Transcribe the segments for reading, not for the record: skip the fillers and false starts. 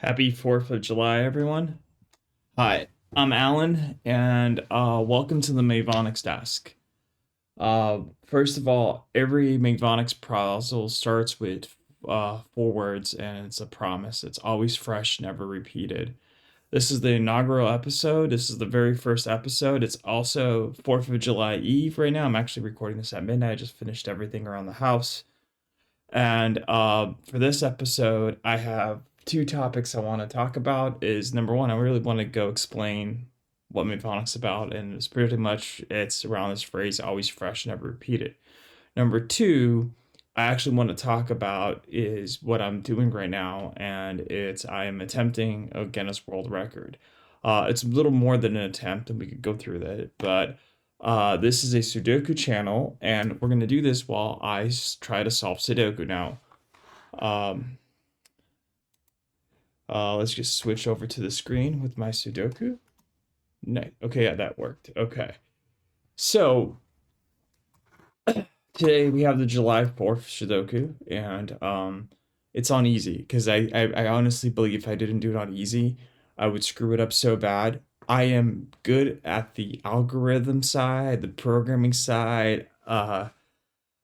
Happy 4th of July, everyone. Hi, I'm Alan, and welcome to the MavonX desk. First of all, every MavonX proposal starts with 4 words, and it's a promise. It's always fresh, never repeated. This is the inaugural episode. This is the very first episode. It's also 4th of July Eve right now. I'm actually recording this at midnight. I just finished everything around the house. And for this episode, I have two topics I want to talk about. Is number one, I really want to go explain what MavonX is about, and it's pretty much it's around this phrase "always fresh, never repeated." Number two, I actually want to talk about is what I'm doing right now, and I am attempting a Guinness World Record. It's a little more than an attempt, and we could go through that, but this is a Sudoku channel, and we're going to do this while I try to solve Sudoku. Now, um, let's just switch over to the screen with my Sudoku. Nice. Okay, yeah, that worked. Okay. So, today we have the July 4th Sudoku, and it's on easy because I honestly believe if I didn't do it on easy, I would screw it up so bad. I am good at the algorithm side, the programming side.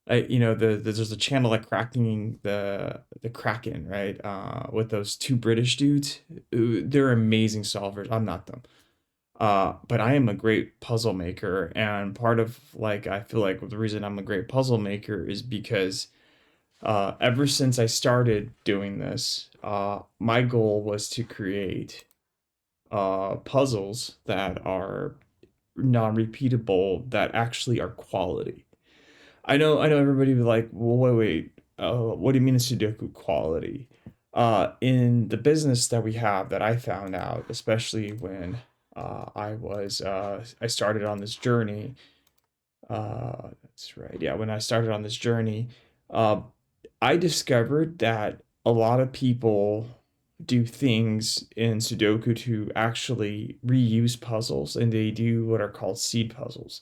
There's a channel like cracking the Kraken, right? With those two British dudes. They're amazing solvers. I'm not them. But I am a great puzzle maker, and part of like I feel like the reason I'm a great puzzle maker is because ever since I started doing this, my goal was to create puzzles that are non-repeatable, that actually are quality. I know everybody be like, well, wait, what do you mean a Sudoku quality? In the business that we have, that I found out, especially when I started on this journey. That's right. Yeah, when I started on this journey, uh, I discovered that a lot of people do things in Sudoku to actually reuse puzzles, and they do what are called seed puzzles.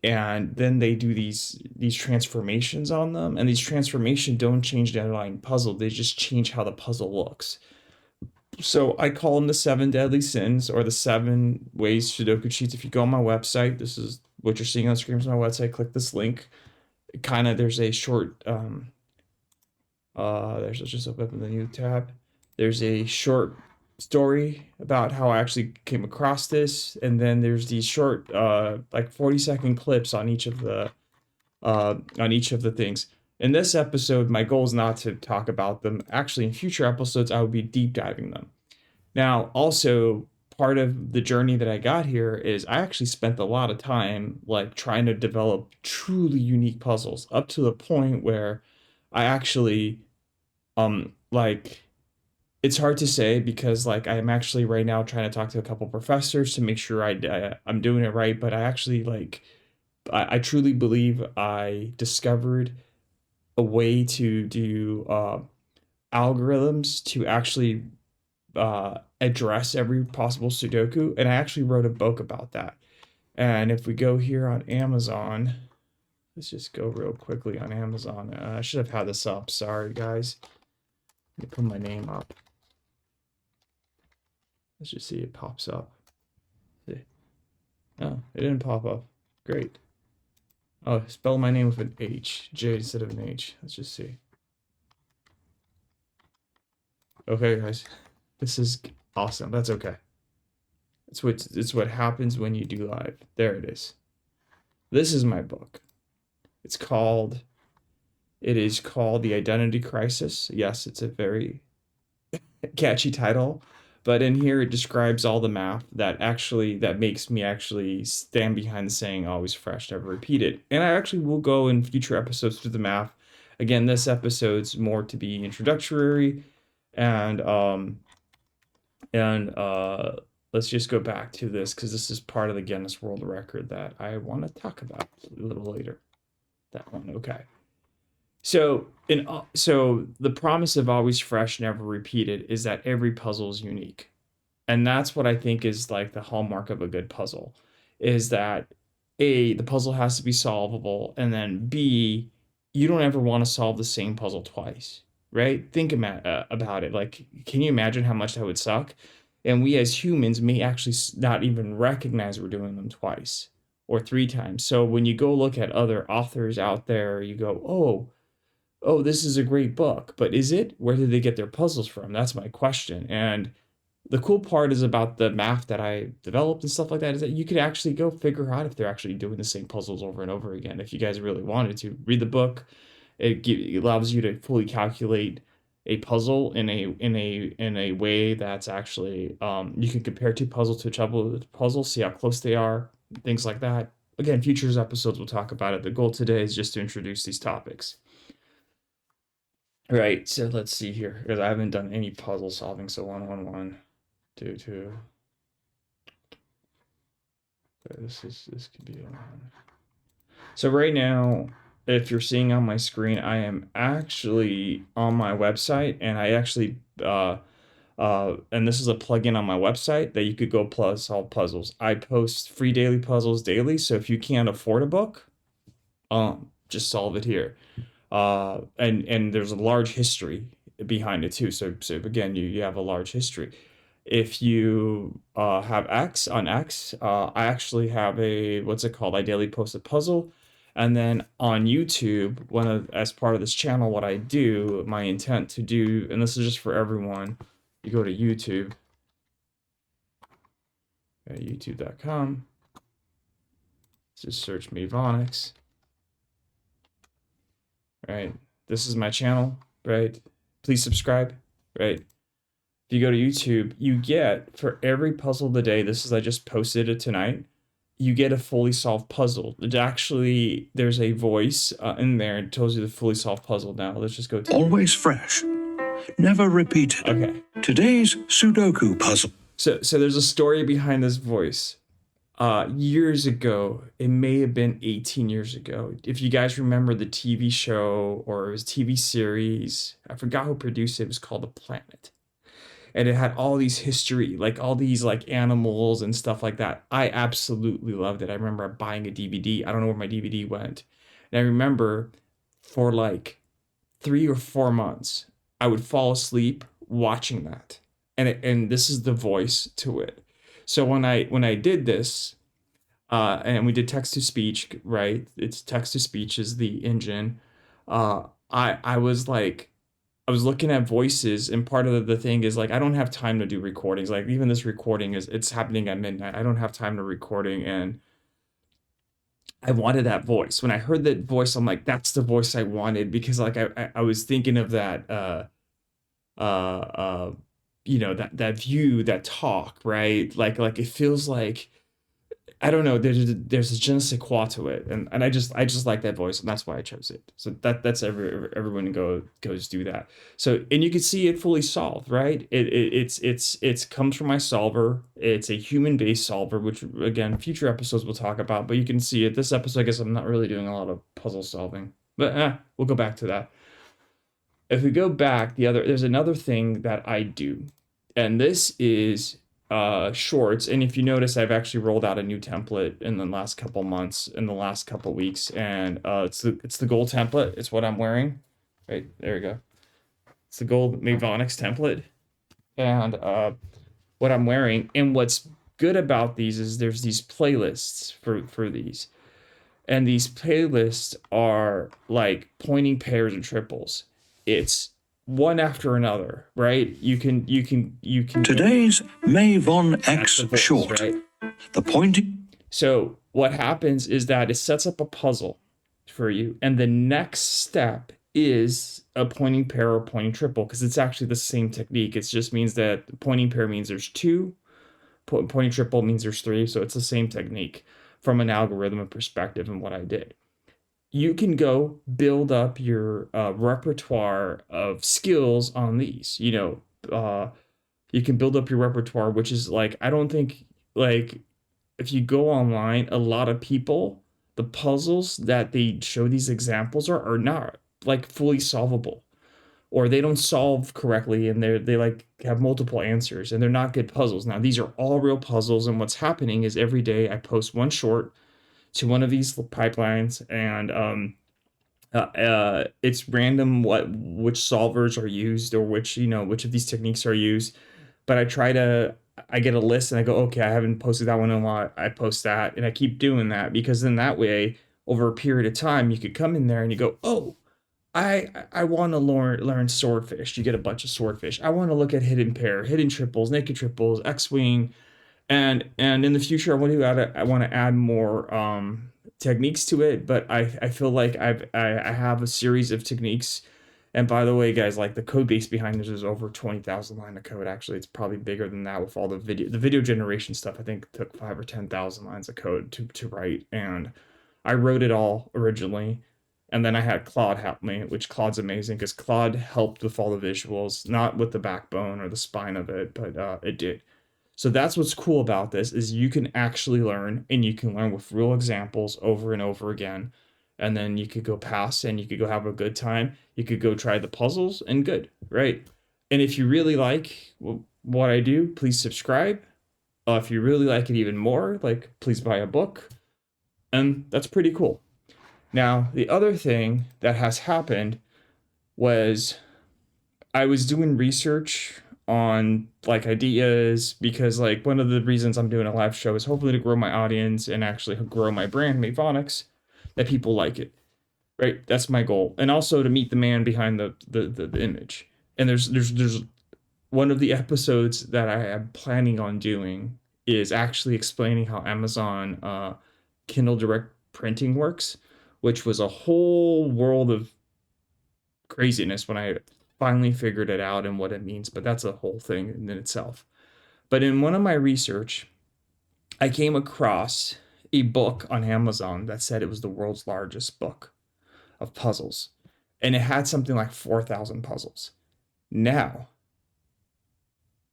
And then they do these transformations on them, and these transformations don't change the underlying puzzle, they just change how the puzzle looks. So I call them the seven deadly sins, or the seven ways Sudoku cheats. If you go on my website, this is what you're seeing on the screen is my website. Click this link. Kind of there's a short there's just open the new tab. There's a short story about how I actually came across this, and then there's these short like 40-second clips on each of the things. In this episode, my goal is not to talk about them. Actually, in future episodes, I will be deep diving them. Now, also, part of the journey that I got here is I actually spent a lot of time like trying to develop truly unique puzzles, up to the point where I actually like it's hard to say because like I'm actually right now trying to talk to a couple professors to make sure I'm doing it right, but I actually I truly believe I discovered a way to do algorithms to actually address every possible Sudoku, and I actually wrote a book about that. And if we go here on Amazon, let's just go real quickly on Amazon. I should have had this up. Sorry, guys. Let me put my name up. Let's just see it pops up. See. Oh, it didn't pop up. Great. Oh, spell my name with an H. J instead of an H. Let's just see. Okay, guys. This is awesome. That's okay. It's what happens when you do live. There it is. This is my book. It is called The Identity Crisis. Yes, it's a very catchy title, but in here it describes all the math that makes me actually stand behind the saying always fresh, never repeated. And I actually will go in future episodes through the math. Again, this episode's more to be introductory, and and let's just go back to this because this is part of the Guinness World Record that I want to talk about a little later. That one, okay. So the promise of always fresh, never repeated is that every puzzle is unique. And that's what I think is like the hallmark of a good puzzle, is that A, the puzzle has to be solvable, and then B, you don't ever want to solve the same puzzle twice. right? Think about it. Like, can you imagine how much that would suck? And we as humans may actually not even recognize we're doing them twice or three times. So when you go look at other authors out there, you go, oh, this is a great book, but is it? Where did they get their puzzles from? That's my question. And the cool part is about the math that I developed and stuff like that is that you could actually go figure out if they're actually doing the same puzzles over and over again. If you guys really wanted to read the book, it allows you to fully calculate a puzzle in a way that's actually you can compare two puzzles to a puzzle, see how close they are, things like that. Again, futures episodes will talk about it. The goal today is just to introduce these topics. Right, so let's see here, because I haven't done any puzzle solving, so 111, 2, 2. This could be on. So right now, if you're seeing on my screen, I am actually on my website, and I actually and this is a plugin on my website that you could go solve puzzles. I post free daily puzzles daily, so if you can't afford a book, just solve it here. And there's a large history behind it too. So again, you have a large history. If you have X on X, I actually have a what's it called? I daily post a puzzle, and then on YouTube, as part of this channel, what I do, my intent to do, and this is just for everyone, you go to YouTube, youtube.com, just search MavonX. Right? This is my channel, right? Please subscribe, right? If you go to YouTube, you get for every puzzle of the day, I just posted it tonight, you get a fully solved puzzle. There's a voice in there. It tells you the fully solved puzzle. Now, let's just go to always fresh, never repeated. Okay. Today's Sudoku puzzle. So there's a story behind this voice. Years ago, it may have been 18 years ago. If you guys remember the TV show or it was TV series, I forgot who produced it. It was called The Planet. And it had all these history, like all these like animals and stuff like that. I absolutely loved it. I remember buying a DVD. I don't know where my DVD went. And I remember for like 3 or 4 months, I would fall asleep watching that. And this is the voice to it. So when I did this, and we did text to speech, right? It's text to speech is the engine. I was like, I was looking at voices, and part of the thing is like I don't have time to do recordings. Like even this recording it's happening at midnight. I don't have time to recording, and I wanted that voice. When I heard that voice, I'm like, that's the voice I wanted because like I was thinking of that that view, that talk, right? Like it feels like I don't know. There's a je ne sais quoi to it, and I just like that voice, and that's why I chose it. So that's everyone goes do that. So and you can see it fully solved, right? It's comes from my solver. It's a human based solver, which again future episodes we'll talk about. But you can see it. This episode, I guess I'm not really doing a lot of puzzle solving, but we'll go back to that. If we go back, there's another thing that I do, and this is shorts. And if you notice, I've actually rolled out a new template in the last couple months, in the last couple weeks, and it's the gold template. It's what I'm wearing. Right there we go. It's the gold MavonX template, and what I'm wearing. And what's good about these is there's these playlists for these, and these playlists are like pointing pairs and triples. It's one after another, right? You can. Today's MavonX short. Right? The pointing. So what happens is that it sets up a puzzle for you, and the next step is a pointing pair or pointing triple because it's actually the same technique. It just means that pointing pair means there's 2, pointing triple means there's 3. So it's the same technique from an algorithm perspective and what I did. You can go build up your repertoire of skills on these. You can build up your repertoire, which is like, I don't think, like, if you go online, a lot of people, the puzzles that they show these examples are not like fully solvable, or they don't solve correctly, and they like have multiple answers, and they're not good puzzles. Now, these are all real puzzles, and what's happening is every day I post one short to one of these pipelines, and It's random which solvers are used, or which of these techniques are used. But I get a list and I go, okay, I haven't posted that one in a while. I post that, and I keep doing that, because then that way, over a period of time, you could come in there and you go, oh, I want to learn swordfish. You get a bunch of swordfish. I want to look at hidden pair, hidden triples, naked triples, X-wing, and in the future I want to add more techniques to it. But I feel like I have a series of techniques. And by the way, guys, like, the code base behind this is over 20,000 line of code. Actually, it's probably bigger than that with all the video generation stuff. I think it took 5 or 10,000 lines of code to write, and I wrote it all originally. And then I had Claude help me, which Claude's amazing, because Claude helped with all the visuals, not with the backbone or the spine of it, but it did. So that's what's cool about this, is you can actually learn, and you can learn with real examples over and over again. And then you could go pass, and you could go have a good time. You could go try the puzzles, and good, right? And if you really like what I do, please subscribe. If you really like it even more, like, please buy a book. And that's pretty cool. Now, the other thing that has happened was I was doing research on, like, ideas, because, like, one of the reasons I'm doing a live show is hopefully to grow my audience and actually grow my brand, MavonX, that people like it, right? That's my goal. And also to meet the man behind the image. And there's one of the episodes that I am planning on doing is actually explaining how Amazon Kindle Direct printing works, which was a whole world of craziness when I finally figured it out and what it means. But that's a whole thing in itself. But in one of my research, I came across a book on Amazon that said it was the world's largest book of puzzles, and it had something like 4,000 puzzles. Now,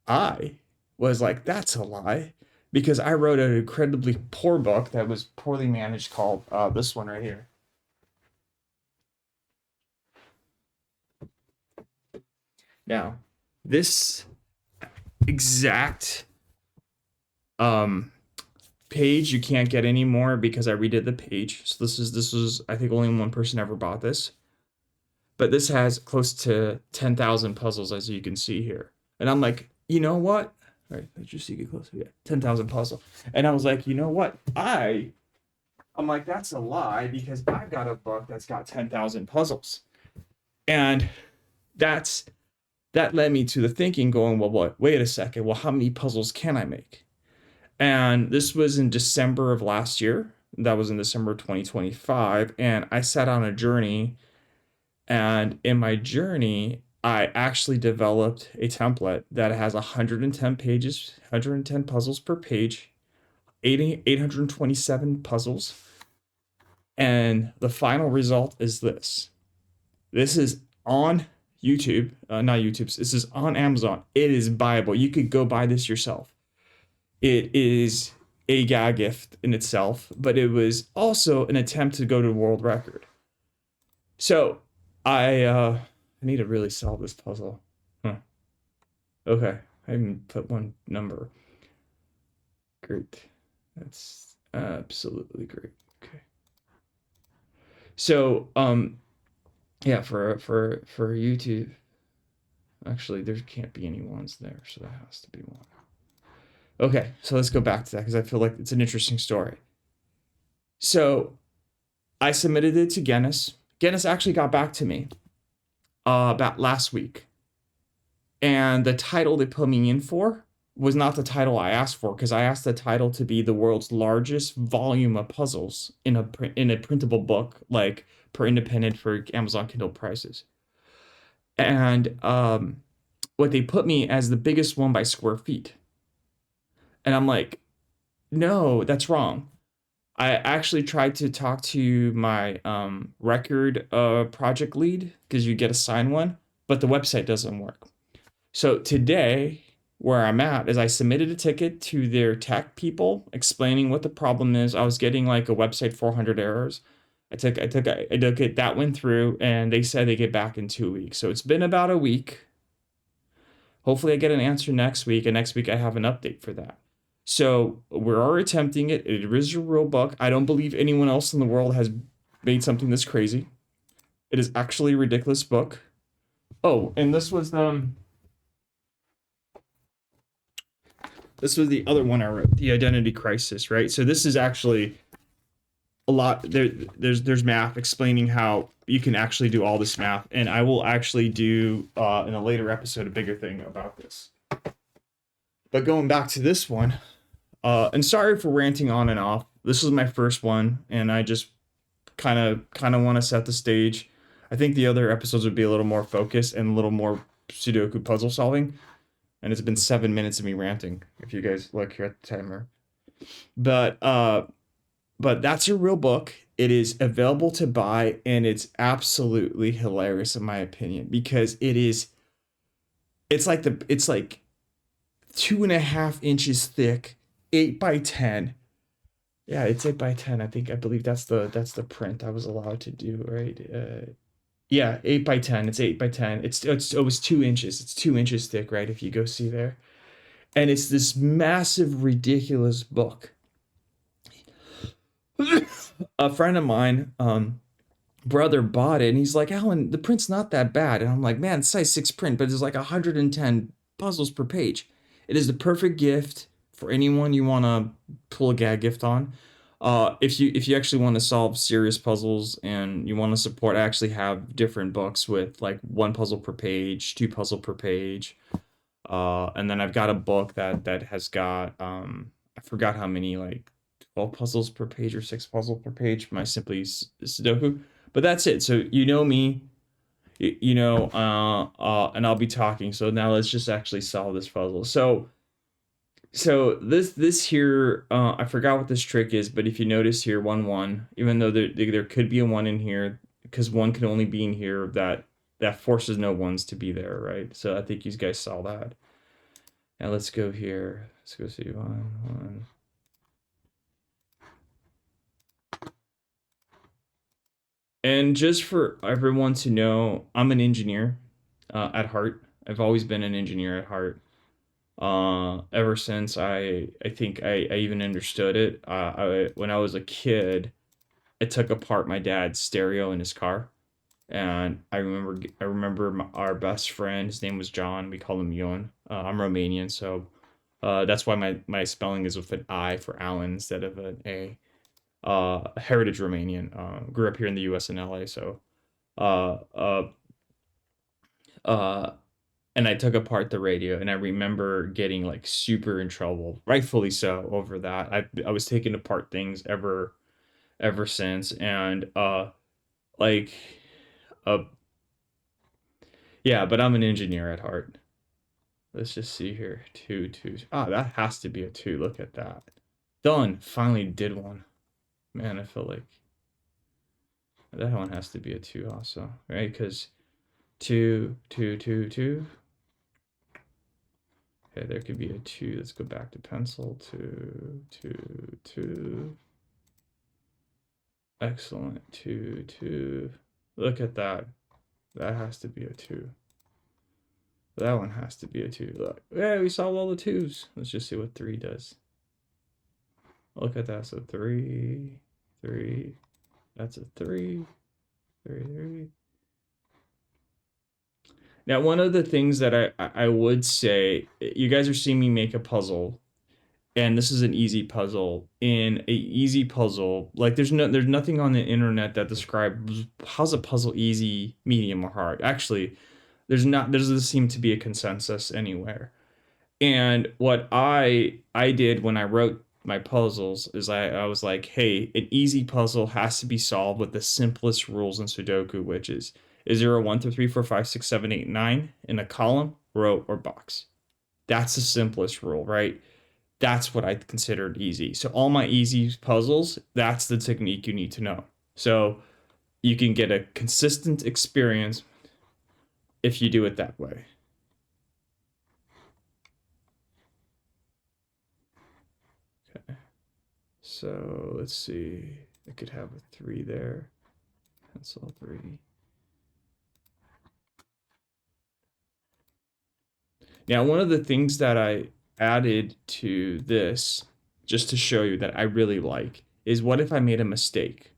I was like, that's a lie, because I wrote an incredibly poor book that was poorly managed, called this one right here. Now, this exact page you can't get anymore, because I redid the page. So this was I think only one person ever bought this. But this has close to 10,000 puzzles, as you can see here. And I'm like, you know what? All right, let's just see, get closer. Yeah, 10,000 puzzle. And I was like, you know what? I'm like, that's a lie, because I've got a book that's got 10,000 puzzles. And that led me to the thinking, going, well, what? Wait a second. Well, how many puzzles can I make? And this was in December of last year. That was in December 2025. And I set on a journey. And in my journey, I actually developed a template that has 110 pages, 110 puzzles per page, 827 puzzles. And the final result is this. This is on YouTube, not YouTube. This is on Amazon. It is buyable. You could go buy this yourself. It is a gag gift in itself, but it was also an attempt to go to world record. So I need to really solve this puzzle. Okay, I even put one number. Great. That's absolutely great. Okay. So yeah, for YouTube, actually there can't be any ones there, so that has to be one. Okay, so let's go back to that, because I feel like it's an interesting story. So I submitted it to Guinness. Guinness actually got back to me about last week. And the title they put me in for was not the title I asked for, because I asked the title to be the world's largest volume of puzzles in a printable book, like per independent for Amazon Kindle prices. And what they put me as the biggest one by square feet. And I'm like, no, that's wrong. I actually tried to talk to my record project lead, because you get assigned one, but the website doesn't work. So today, where I'm at is I submitted a ticket to their tech people explaining what the problem is. I was getting like a website 400 errors. I took it, that went through, and they said they get back in 2 weeks. So it's been about a week. Hopefully I get an answer next week, and next week I have an update for that. So we're attempting it. It is a real book. I don't believe anyone else in the world has made something this crazy. It is actually a ridiculous book. Oh, and this was the other one I wrote, The Identity Crisis, right? So this is actually a lot there's math explaining how you can actually do all this math, and I will actually do in a later episode a bigger thing about this. But going back to this one, and sorry for ranting on and off. This is my first one, and I just kind of want to set the stage. I think the other episodes would be a little more focused and a little more Sudoku puzzle solving. And it's been 7 minutes of me ranting, if you guys look here at the timer. But that's a real book. It is available to buy, and it's absolutely hilarious in my opinion, because it's like 2.5 inches thick, 8x10. Yeah, it's 8x10. I believe that's the print I was allowed to do, right? Yeah, 8x10. It's 8x10. It was 2 inches. It's 2 inches thick, right? If you go see there, and it's this massive, ridiculous book. A friend of mine, brother bought it, and he's like, Alan, the print's not that bad. And I'm like, man, it's size 6 print, but it's like 110 puzzles per page. It is the perfect gift for anyone you want to pull a gag gift on. If you actually want to solve serious puzzles and you want to support, I actually have different books with like 1 puzzle per page, 2 puzzle per page. And then I've got a book that has got I forgot how many, like 12 puzzles per page or 6 puzzles per page. My simply Sudoku, but that's it. So you know me, and I'll be talking. So now let's just actually solve this puzzle. So this here, I forgot what this trick is, but if you notice here, 1 1, even though there could be a 1 in here, because 1 can only be in here, that forces no 1s to be there, right? So I think you guys saw that. Now let's go here. Let's go see 1 1. And just for everyone to know, I'm an engineer at heart. I've always been an engineer at heart. Ever since I think I even understood it. When I was a kid, I took apart my dad's stereo in his car, and I remember our best friend. His name was John. We called him Yon. I'm Romanian, so that's why my spelling is with an I for Alan instead of an A. Heritage Romanian. Grew up here in the U.S. in L.A. So, uh, uh, uh, and I took apart the radio, and I remember getting like super in trouble, rightfully so, over that. I was taking apart things ever since, and like uh yeah, but I'm an engineer at heart. Let's just see here. 2 2. Ah, that has to be a 2. Look at that. Done. Finally did one. Man, I feel like that one has to be a 2 also, right? Because 2 2 2 2. Okay, there could be a 2. Let's go back to pencil. 2 2 2. Excellent. 2 2. Look at that. That has to be a 2. That one has to be a 2. Look. Yeah, we solved all the 2s. Let's just see what 3 does. Look at that. So 3 3. That's a 3 3 3. Now, one of the things that I would say, you guys are seeing me make a puzzle, and this is an easy puzzle. In a easy puzzle, like there's nothing on the internet that describes how's a puzzle easy, medium, or hard. Actually, there doesn't seem to be a consensus anywhere. And what I did when I wrote my puzzles is I was like, hey, an easy puzzle has to be solved with the simplest rules in Sudoku, which is 0 1 2 3 4 5 6 7 8 9 in a column, row, or box. That's the simplest rule, right? That's what I considered easy. So all my easy puzzles, that's the technique you need to know. So you can get a consistent experience if you do it that way. Okay. So let's see. I could have a 3 there. Pencil 3. Now, one of the things that I added to this, just to show you that I really like, is what if I made a mistake?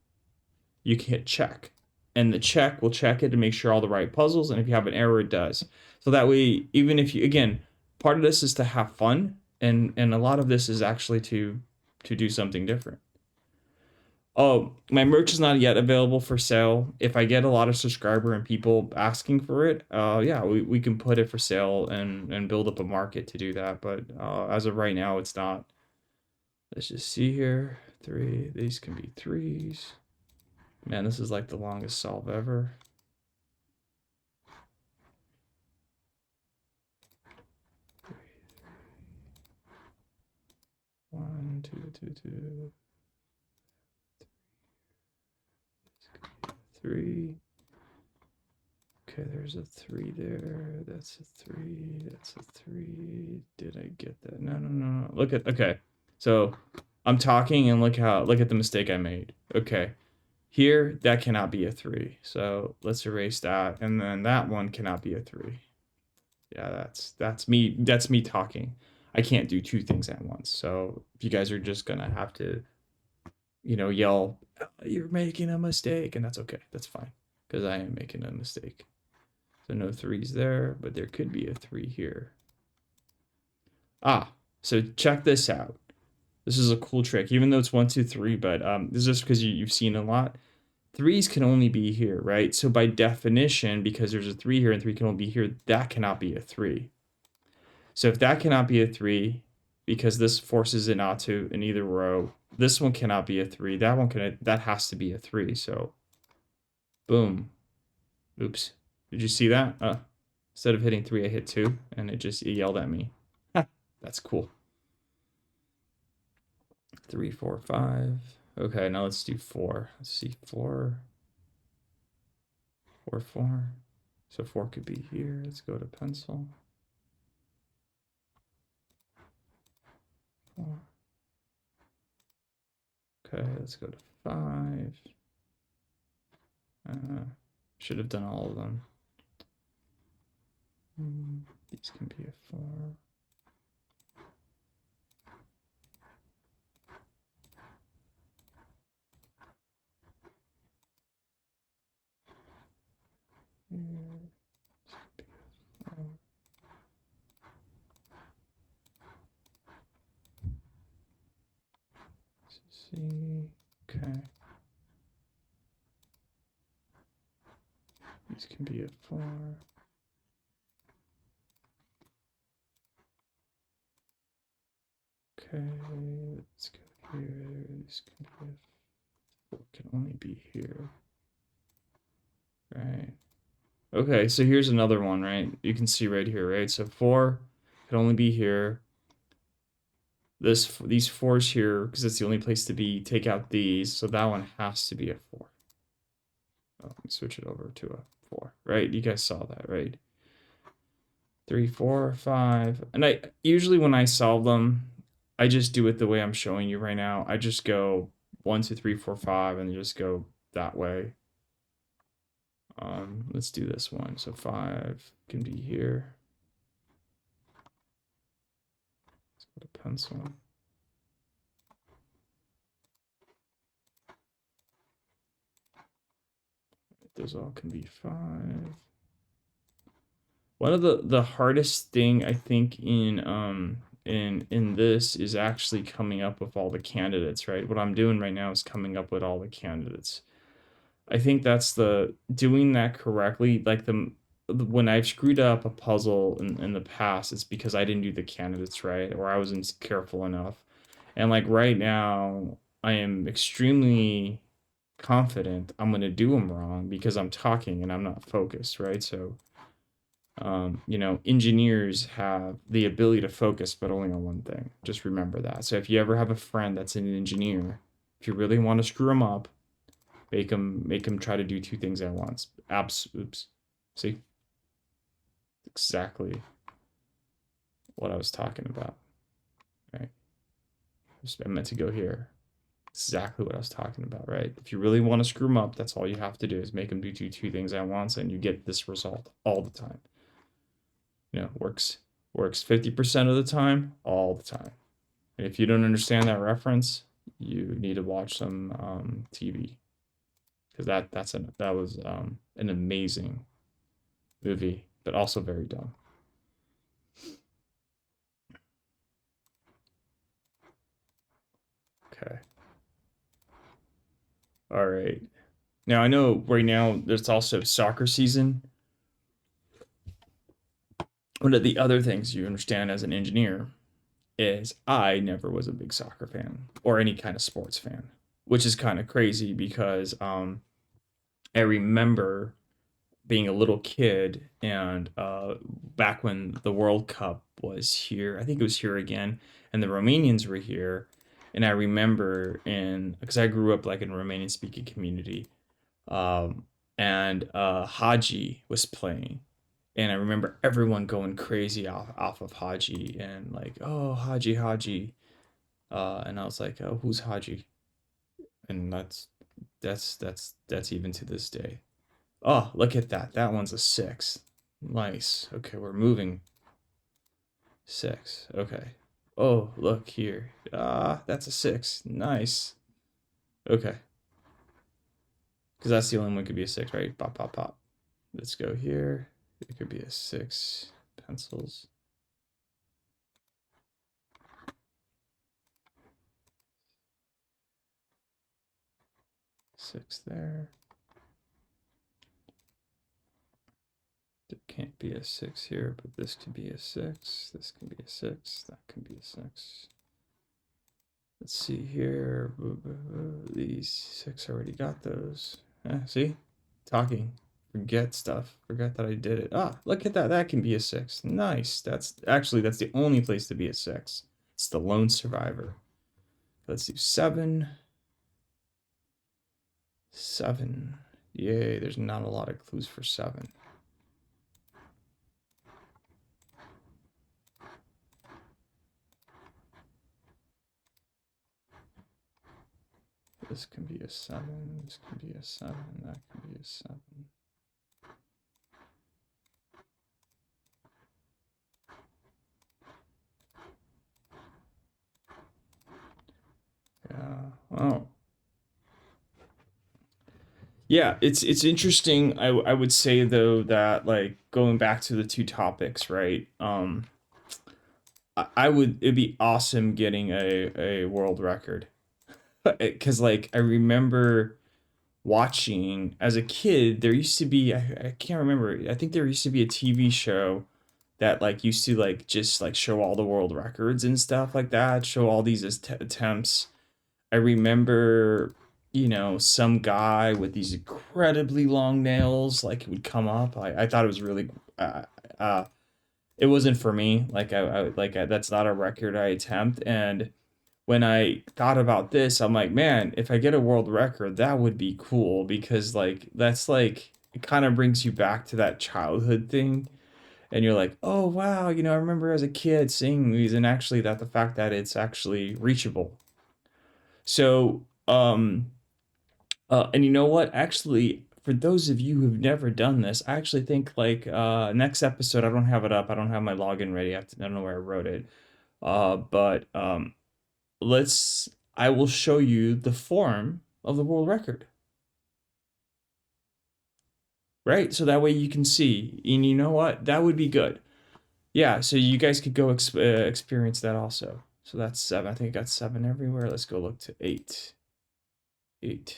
You can hit check. and the check will check it to make sure all the right puzzles, and if you have an error, it does. So that way, even if you, again, part of this is to have fun, and a lot of this is actually to do something different. Oh, my merch is not yet available for sale. If I get a lot of subscriber and people asking for it, yeah, we can put it for sale and build up a market to do that. But as of right now, it's not. Let's just see here. 3. These can be 3s. Man, this is like the longest solve ever. One, two, two, two. 3. Okay, there's a 3 there. That's a 3. That's a 3. Did I get that? No, no, no, no. Look at, okay. So I'm talking and look at the mistake I made. Okay. Here, that cannot be a 3. So let's erase that. And then that one cannot be a 3. Yeah, that's me talking. I can't do 2 things at once. So if you guys are just gonna have to, yell, "You're making a mistake," and that's okay. That's fine, because I am making a mistake. So no 3s there, but there could be a 3 here. So check this out. This is a cool trick, even though it's 1, 2, 3, but this is just because you've seen a lot. 3s can only be here, right? So by definition, because there's a 3 here and 3 can only be here, that cannot be a 3. So if that cannot be a 3, because this forces it not to in either row, this one cannot be a 3. That has to be a 3. So boom. Oops. Did you see that? Instead of hitting 3, I hit 2, and it yelled at me. That's cool. 3, 4, 5. Okay, now let's do 4. Let's see, 4. 4, 4. So 4 could be here. Let's go to pencil. 4. Okay, let's go to 5. Should have done all of them. These can be a 4. See, okay. These can be a 4. Okay, let's go here. This can be a 4. Can only be here. Right. Okay, so here's another one, right? You can see right here, right? So 4 can only be here. These 4s here, because it's the only place to be, take out these, so that one has to be a 4. Oh, let me switch it over to a 4, right? You guys saw that, right? 3, 4, 5. And I usually, when I solve them, I just do it the way I'm showing you right now. I just go 1, 2, 3, 4, 5, and just go that way. Let's do this one. So 5 can be here. Let's go to pencil. Those all can be 5. One of the hardest thing I think in this is actually coming up with all the candidates, right? What I'm doing right now is coming up with all the candidates. I think that's doing that correctly. Like when I've screwed up a puzzle in the past, it's because I didn't do the candidates right, or I wasn't careful enough. And like right now, I am extremely confident I'm gonna do them wrong because I'm talking and I'm not focused, right? So, engineers have the ability to focus, but only on one thing. Just remember that. So if you ever have a friend that's an engineer, if you really want to screw them up, make them try to do 2 things at once. Oops. See? Exactly what I was talking about. Right? I meant to go here. Exactly what I was talking about, right? If you really want to screw them up, that's all you have to do is make them do 2 things at once, and you get this result all the time. Works 50% of the time, all the time. And if you don't understand that reference, you need to watch some TV. because that was an amazing movie, but also very dumb. Okay. All right. Now I know right now there's also soccer season. One of the other things you understand as an engineer is I never was a big soccer fan or any kind of sports fan, which is kind of crazy because I remember being a little kid and back when the World Cup was here, I think it was here again, and the Romanians were here, and I remember because I grew up like in a Romanian speaking community, um, and Haji was playing, and I remember everyone going crazy off of Haji and like, oh, Haji, and I was like, oh, who's Haji? And that's even to this day. Oh, look at that. That one's a 6. Nice. Okay, we're moving. 6. Okay. Oh, look here. Ah, that's a 6. Nice. Okay. Because that's the only one could be a 6, right? Pop, pop, pop. Let's go here. It could be a 6. Pencils. 6 there. There can't be a 6 here, but this could be a 6. This can be a 6. That can be a 6. Let's see here. These 6 already got those. See? Talking. Forget stuff. Forget that I did it. Ah, look at that. That can be a 6. Nice. That's the only place to be a 6. It's the lone survivor. Let's do 7. 7. Yay, there's not a lot of clues for 7. This can be a 7. This can be a 7. That can be a 7. Yeah. Oh. Yeah, it's interesting. I would say though that like going back to the two topics, right? I would it'd be awesome getting a world record because like I remember watching as a kid. There used to be I can't remember. I think there used to be a TV show that like used to like just like show all the world records and stuff like that. Show all these attempts. I remember, some guy with these incredibly long nails, like would come up. I thought it was really, uh, uh, it wasn't for me. Like that's not a record I attempt. And when I thought about this, I'm like, man, if I get a world record, that would be cool because like that's like it kind of brings you back to that childhood thing. And you're like, oh wow, I remember as a kid seeing these, and actually that the fact that it's actually reachable. So, and you know what? Actually, for those of you who've never done this, I actually think like next episode, I don't have it up. I don't have my login ready. I don't know where I wrote it. But let's. I will show you the form of the world record. Right, so that way you can see, and you know what? That would be good. Yeah, so you guys could go experience that also. So that's 7. I think I got 7 everywhere. Let's go look to 8. 8.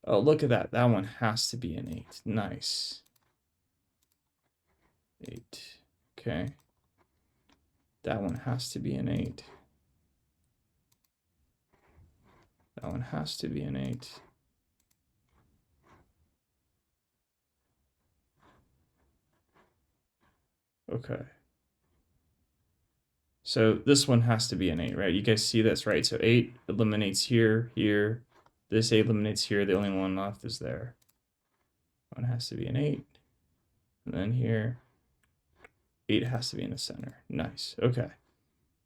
Oh, look at that. That one has to be an 8. Nice. 8. Okay. That one has to be an 8. That one has to be an 8. Okay. So this one has to be an 8, right? You guys see this, right? So 8 eliminates here, here. This 8 eliminates here. The only one left is there. One has to be an 8. And then here, 8 has to be in the center. Nice. Okay.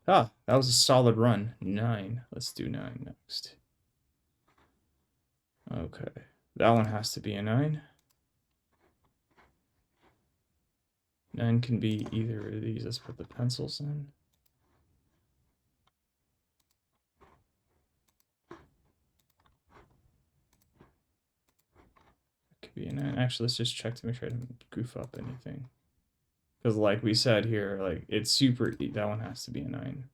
Ah, that was a solid run. 9. Let's do 9 next. Okay. That one has to be a 9. 9 can be either of these. Let's put the pencils in. could be a 9. Actually, let's just check to make sure I didn't goof up anything. Because like we said here, like it's super, that one has to be a 9.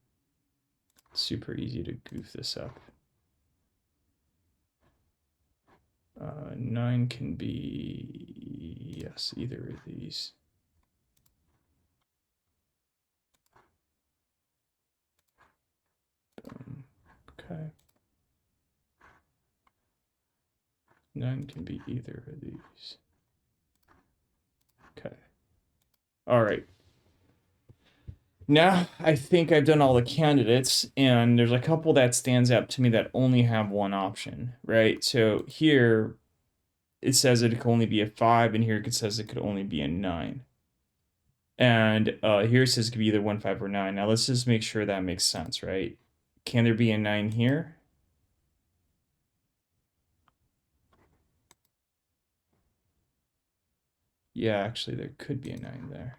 It's super easy to goof this up. 9 can be, yes, either of these. Boom. Okay. 9 can be either of these. Okay. All right. Now I think I've done all the candidates, and there's a couple that stands out to me that only have one option, right? So here it says that it can only be a 5, and here it says it could only be a 9. And here it says it could be either 1, 5, or 9. Now let's just make sure that makes sense, right? Can there be a 9 here? Yeah, actually there could be a 9 there.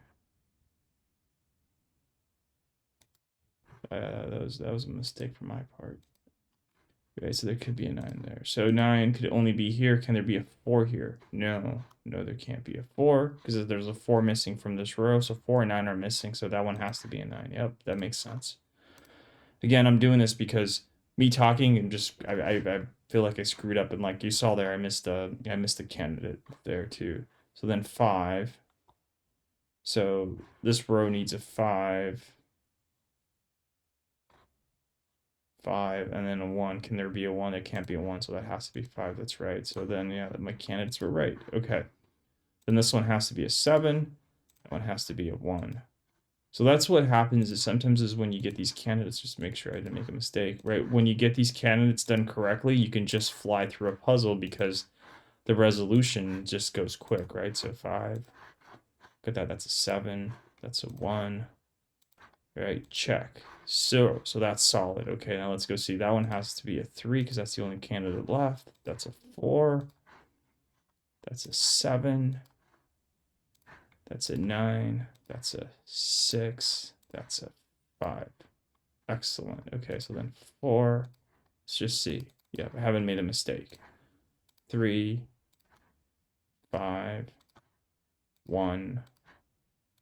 That was a mistake from my part. Okay, so there could be a 9 there. So 9 could only be here. Can there be a 4 here? No, there can't be a 4 because there's a 4 missing from this row. So 4 and 9 are missing. So that one has to be a 9. Yep, that makes sense. Again, I'm doing this because me talking and just I feel like I screwed up, and like you saw there, I missed a candidate there too. So then 5. So this row needs a 5. 5 and then a 1. Can there be a 1? There can't be a 1, so that has to be 5. That's right. So then, yeah, my candidates were right. Okay. Then this one has to be a 7. That one has to be a 1. So that's what happens is sometimes is when you get these candidates, just make sure I didn't make a mistake, right? When you get these candidates done correctly, you can just fly through a puzzle because the resolution just goes quick, right? So 5. Look at that. That's a 7. That's a 1. Right, check. So that's solid. Okay, now let's go see. That one has to be a 3 because that's the only candidate left. That's a 4. That's a 7. That's a 9. That's a 6. That's a 5. Excellent. Okay, so then 4. Let's just see. Yeah, I haven't made a mistake. 3, 5, 1,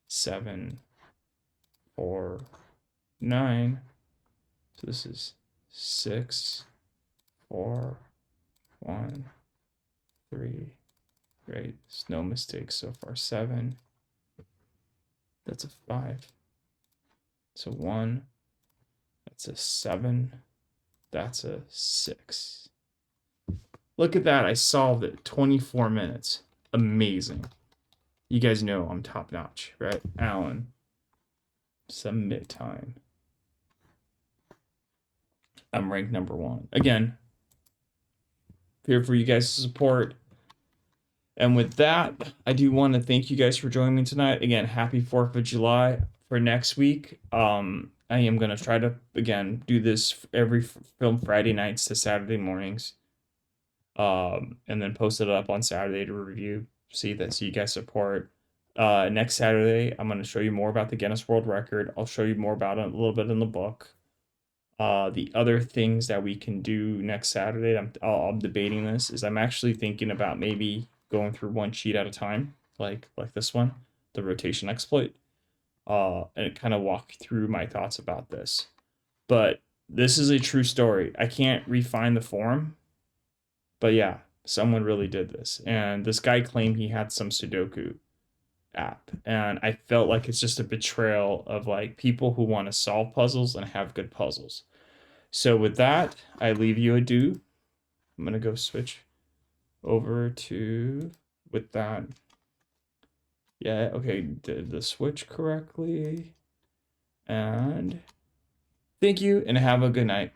7, 4, 9. So this is 6, 4, 1, 3. Great. There's no mistakes so far. 7. That's a 5. That's a 1. That's a 7. That's a 6. Look at that. I solved it. 24 minutes. Amazing. You guys know I'm top notch, right? Alan. Submit time. I'm ranked number 1. Again, here for you guys to support. And with that, I do want to thank you guys for joining me tonight. Again, happy 4th of July. For next week, I am going to try to, again, do this every film Friday nights to Saturday mornings. And then post it up on Saturday to review, see you guys support. Next Saturday, I'm going to show you more about the Guinness World Record. I'll show you more about it a little bit in the book. The other things that we can do next Saturday, I'm debating this, is I'm actually thinking about maybe going through one cheat at a time, like this one, the rotation exploit, and kind of walk through my thoughts about this. But this is a true story. I can't refine the forum, but yeah, someone really did this, and this guy claimed he had some Sudoku app, and I felt like it's just a betrayal of like people who want to solve puzzles and have good puzzles. So with that, I leave you adieu. I'm gonna go switch over to with that. Yeah, okay, did the switch correctly. And thank you and have a good night.